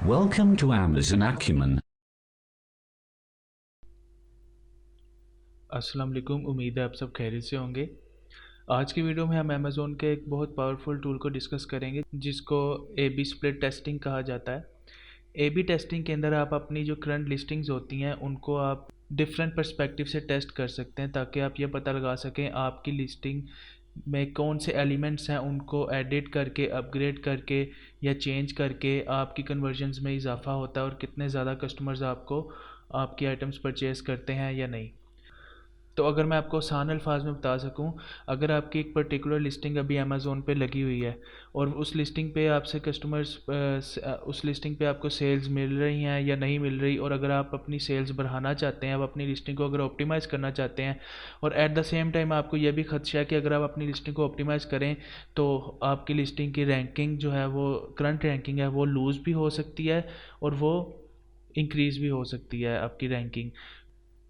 Welcome to Amazon Acumen. अस्सलाम वालेकुम। उम्मीद है आप सब खैरियत से होंगे। आज की वीडियो में हम अमेज़ोन के एक बहुत पावरफुल टूल को डिस्कस करेंगे जिसको ए बी स्प्लिट टेस्टिंग कहा जाता है। ए बी टेस्टिंग के अंदर आप अपनी जो करंट लिस्टिंग्स होती हैं उनको आप डिफरेंट पर्सपेक्टिव से टेस्ट कर सकते हैं ताकि आप ये पता लगा सकें आपकी लिस्टिंग में कौन से एलिमेंट्स हैं, उनको एडिट करके, अपग्रेड करके या चेंज करके आपकी कन्वर्जन्स में इजाफा होता है और कितने ज़्यादा कस्टमर्स आपको आपकी आइटम्स परचेज़ करते हैं या नहीं। तो अगर मैं आपको आसान अल्फाज में बता सकूं, अगर आपकी एक पर्टिकुलर लिस्टिंग अभी अमेज़ोन पे लगी हुई है और उस लिस्टिंग पे आपसे कस्टमर्स उस लिस्टिंग पे आपको सेल्स मिल रही हैं या नहीं मिल रही, और अगर आप अपनी सेल्स बढ़ाना चाहते हैं, आप अपनी लिस्टिंग को अगर ऑप्टिमाइज़ करना चाहते हैं, और एट द सेम टाइम आपको यह भी खदशा है कि अगर आप अपनी लिस्टिंग को ऑप्टिमाइज़ करें तो आपकी लिस्टिंग की रैंकिंग जो है वो करंट रैंकिंग है वो लूज़ भी हो सकती है और वो इंक्रीज़ भी हो सकती है आपकी रैंकिंग।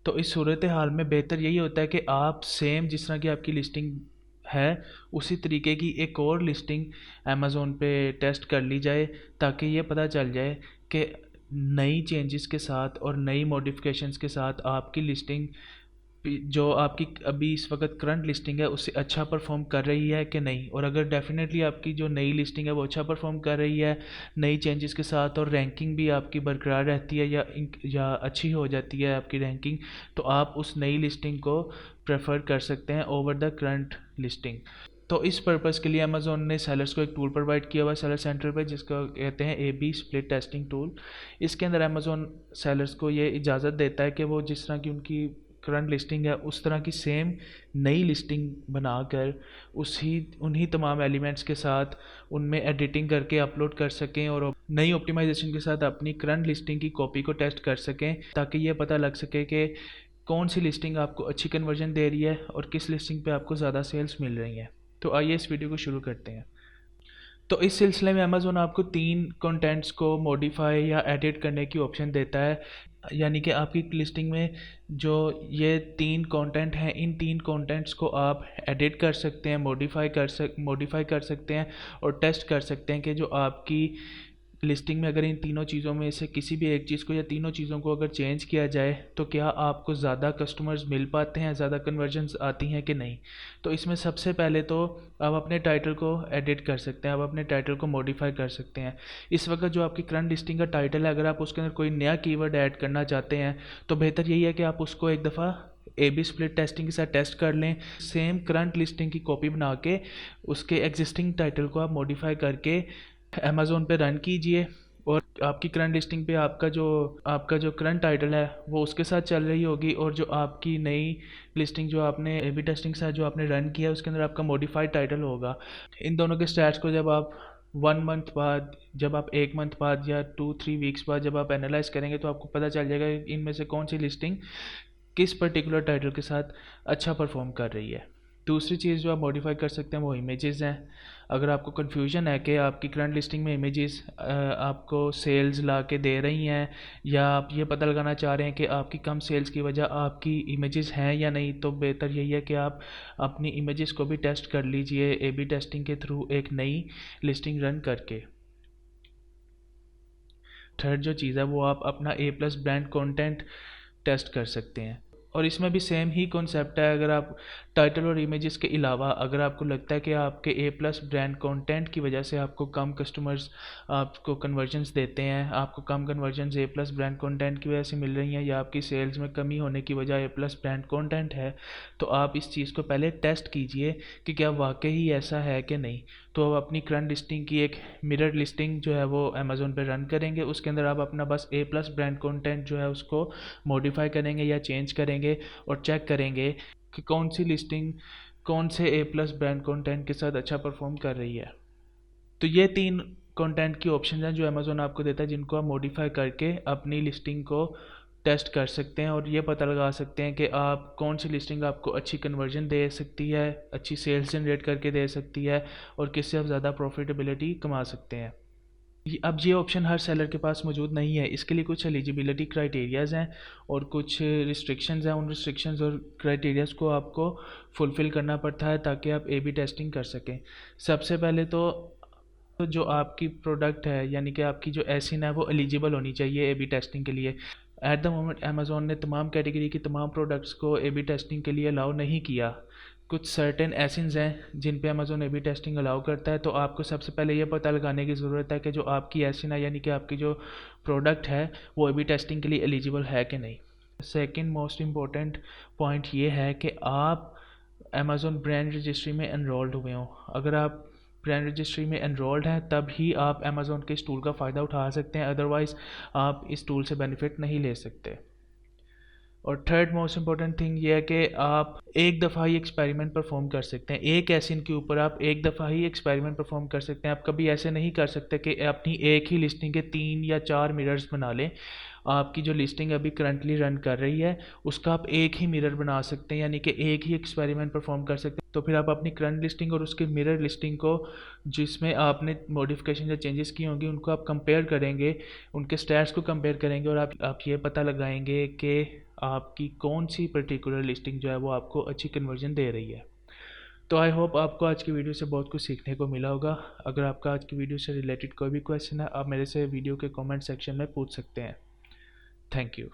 तो इस सूरत हाल में बेहतर यही होता है कि आप सेम जिस तरह की आपकी लिस्टिंग है उसी तरीके की एक और लिस्टिंग अमेज़ोन पे टेस्ट कर ली जाए ताकि ये पता चल जाए कि नई चेंजेस के साथ और नई मॉडिफिकेशंस के साथ आपकी लिस्टिंग जो आपकी अभी इस वक्त करंट लिस्टिंग है उससे अच्छा परफॉर्म कर रही है कि नहीं। और अगर डेफिनेटली आपकी जो नई लिस्टिंग है वो अच्छा परफॉर्म कर रही है नई चेंजेस के साथ और रैंकिंग भी आपकी बरकरार रहती है या अच्छी हो जाती है आपकी रैंकिंग, तो आप उस नई लिस्टिंग को प्रेफर कर सकते हैं ओवर द करंट लिस्टिंग। तो इस पर्पज़ के लिए अमेज़ोन ने सेलर्स को एक टूल प्रोवाइड किया हुआ है सेलर सेंटर पे जिसको कहते हैं A B split testing tool. इसके अंदर अमेज़ोन सेलर्स को ये इजाज़त देता है कि वो जिस तरह की उनकी करंट लिस्टिंग है उस तरह की सेम नई लिस्टिंग बनाकर उसी उन्हीं तमाम एलिमेंट्स के साथ उनमें एडिटिंग करके अपलोड कर सकें और नई ऑप्टिमाइजेशन के साथ अपनी करंट लिस्टिंग की कॉपी को टेस्ट कर सकें ताकि ये पता लग सके कि कौन सी लिस्टिंग आपको अच्छी कन्वर्जन दे रही है और किस लिस्टिंग पे आपको ज़्यादा सेल्स मिल रही हैं। तो आइए इस वीडियो को शुरू करते हैं। तो इस सिलसिले में अमेज़ोन आपको 3 कंटेंट्स को मॉडिफाई या एडिट करने की ऑप्शन देता है। यानी कि आपकी लिस्टिंग में जो ये 3 कंटेंट हैं, इन 3 कंटेंट्स को आप एडिट कर सकते हैं, मॉडिफाई कर सकते हैं और टेस्ट कर सकते हैं कि जो आपकी लिस्टिंग में अगर इन तीनों चीज़ों में से किसी भी एक चीज़ को या तीनों चीज़ों को अगर चेंज किया जाए तो क्या आपको ज़्यादा कस्टमर्स मिल पाते हैं, ज़्यादा कन्वर्जन्स आती हैं कि नहीं। तो इसमें सबसे पहले तो आप अपने टाइटल को एडिट कर सकते हैं, आप अपने टाइटल को मॉडिफाई कर सकते हैं। इस वक्त जो आपकी करंट लिस्टिंग का टाइटल है, अगर आप उसके अंदर कोई नया कीवर्ड ऐड करना चाहते हैं तो बेहतर यही है कि आप उसको एक दफ़ा ए बी स्प्लिट टेस्टिंग के साथ टेस्ट कर लें। सेम करंट लिस्टिंग की कॉपी बना के उसके एग्जिस्टिंग टाइटल को आप मॉडिफाई करके अमेज़ोन पे रन कीजिए और आपकी करंट लिस्टिंग पे आपका जो करंट टाइटल है वो उसके साथ चल रही होगी और जो आपकी नई लिस्टिंग जो आपने ए बी टेस्टिंग के साथ जो आपने रन किया है उसके अंदर आपका मॉडिफाइड टाइटल होगा। इन दोनों के स्टैट्स को जब आप 1 मंथ बाद, जब आप 1 मंथ बाद या 2-3 वीक्स बाद जब आप एनालाइज करेंगे तो आपको पता चल जाएगा कि इनमें से कौन सी लिस्टिंग किस पर्टिकुलर टाइटल के साथ अच्छा परफॉर्म कर रही है। दूसरी चीज़ जो आप मॉडिफाई कर सकते हैं वो इमेजेस हैं। अगर आपको कन्फ्यूजन है कि आपकी करंट लिस्टिंग में इमेजेस आपको सेल्स ला के दे रही हैं या आप ये पता लगाना चाह रहे हैं कि आपकी कम सेल्स की वजह आपकी इमेजेस हैं या नहीं, तो बेहतर यही है कि आप अपनी इमेजेस को भी टेस्ट कर लीजिए ए बी टेस्टिंग के थ्रू एक नई लिस्टिंग रन करके। थर्ड जो चीज़ है वो आप अपना ए प्लस ब्रांड कंटेंट टेस्ट कर सकते हैं और इसमें भी सेम ही कॉन्सेप्ट है। अगर आप टाइटल और इमेजेस के अलावा अगर आपको लगता है कि आपके ए प्लस ब्रांड कंटेंट की वजह से आपको कम कस्टमर्स आपको कन्वर्जन्स देते हैं, आपको कम कन्वर्जन्स ए प्लस ब्रांड कंटेंट की वजह से मिल रही हैं या आपकी सेल्स में कमी होने की वजह ए प्लस ब्रांड कंटेंट है, तो आप इस चीज़ को पहले टेस्ट कीजिए कि क्या वाकई ही ऐसा है कि नहीं। तो आप अपनी करंट लिस्टिंग की एक मिरर लिस्टिंग जो है वो अमेज़ोन पे रन करेंगे, उसके अंदर आप अपना बस ए प्लस ब्रांड कंटेंट जो है उसको मॉडिफाई करेंगे या चेंज करेंगे और चेक करेंगे कि कौन सी लिस्टिंग कौन से ए प्लस ब्रांड कंटेंट के साथ अच्छा परफॉर्म कर रही है। तो ये 3 कंटेंट की ऑप्शन हैं जो अमेज़ोन आपको देता है जिनको आप मॉडिफाई करके अपनी लिस्टिंग को टेस्ट कर सकते हैं और ये पता लगा सकते हैं कि आप कौन सी लिस्टिंग आपको अच्छी कन्वर्जन दे सकती है, अच्छी सेल्स जनरेट करके दे सकती है और किससे आप ज़्यादा प्रॉफिटेबिलिटी कमा सकते हैं। अब ये ऑप्शन हर सेलर के पास मौजूद नहीं है। इसके लिए कुछ एलिजिबिलिटी क्राइटेरियाज़ हैं और कुछ रिस्ट्रिक्शंस हैं। उन रिस्ट्रिक्शंस और क्राइटेरियाज़ को आपको फुलफ़िल करना पड़ता है ताकि आप ए बी टेस्टिंग कर सकें। सबसे पहले तो तो जो आपकी प्रोडक्ट है यानी कि आपकी जो एसिन है वो एलिजिबल होनी चाहिए एबी टेस्टिंग के लिए। एट द मोमेंट अमेज़ॉन ने तमाम कैटेगरी की तमाम प्रोडक्ट्स को एबी टेस्टिंग के लिए अलाउ नहीं किया। कुछ सर्टेन एसिन्स हैं जिन पे अमेज़ॉन एबी टेस्टिंग अलाउ करता है, तो आपको सबसे पहले ये पता लगाने की ज़रूरत है कि जो आपकी एसिन है यानी कि आपकी जो प्रोडक्ट है वो एबी टेस्टिंग के लिए एलिजिबल है कि नहीं। सेकंड मोस्ट इम्पॉर्टेंट पॉइंट ये है कि आप अमेज़ॉन ब्रांड रजिस्ट्री में एनरोल्ड हुए हों। अगर आप ब्रांड रजिस्ट्री में एनरोल्ड हैं तब ही आप अमेज़ॉन के इस टूल का फ़ायदा उठा सकते हैं, अदरवाइज़ आप इस टूल से बेनिफिट नहीं ले सकते। और थर्ड मोस्ट इम्पॉर्टेंट थिंग ये है कि आप एक दफ़ा ही एक्सपेरिमेंट परफॉर्म कर सकते हैं। एक एसिन के ऊपर आप एक दफ़ा ही एक्सपेरिमेंट परफॉर्म कर सकते हैं। आप कभी ऐसे नहीं कर सकते कि अपनी एक ही लिस्टिंग के 3 या 4 मिरर्स बना लें। आपकी जो लिस्टिंग अभी करंटली रन कर रही है उसका आप एक ही मिरर बना सकते हैं, यानी कि एक ही एक्सपेरिमेंट परफॉर्म कर सकते हैं। तो फिर आप अपनी करंट लिस्टिंग और उसके मिरर लिस्टिंग को, जिसमें आपने मॉडिफिकेशन या चेंजेस की होंगी, उनको आप कंपेयर करेंगे, उनके स्टैट्स को कंपेयर करेंगे और आप ये पता लगाएंगे कि आपकी कौन सी पर्टिकुलर लिस्टिंग जो है वो आपको अच्छी कन्वर्जन दे रही है। तो आई होप आपको आज की वीडियो से बहुत कुछ सीखने को मिला होगा। अगर आपका आज की वीडियो से रिलेटेड कोई भी क्वेश्चन है, आप मेरे से वीडियो के कमेंट सेक्शन में पूछ सकते हैं। Thank you.